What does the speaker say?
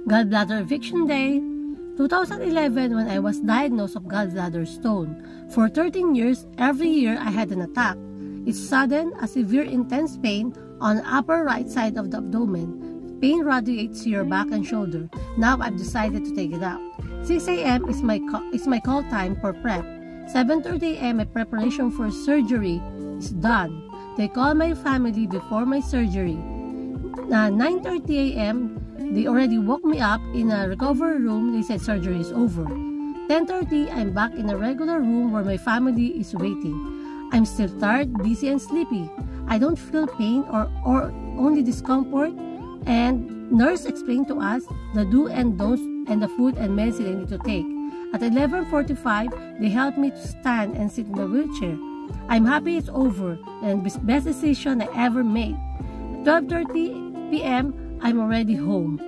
Gallbladder eviction day. 2011 when I was diagnosed of gallbladder stone. For 13 years, every year I had an attack. It's sudden, a severe intense pain on the upper right side of the abdomen. Pain radiates to your back and shoulder. Now I've decided to take it out. 6 a.m. is my call time for prep. 7:30 a.m. my preparation for surgery is done. They call my family before my surgery. 9:30 a.m. they already woke me up in a recovery room. They said surgery is over. 10:30 I'm back in a regular room where my family is waiting. I'm still tired, dizzy, and sleepy. I don't feel pain or only discomfort, and nurse explained to us the do and don'ts and the food and medicine I need to take. At 11:45 they helped me to stand and sit in the wheelchair. I'm happy it's over and best decision I ever made. At 12:30 p.m. I'm already home.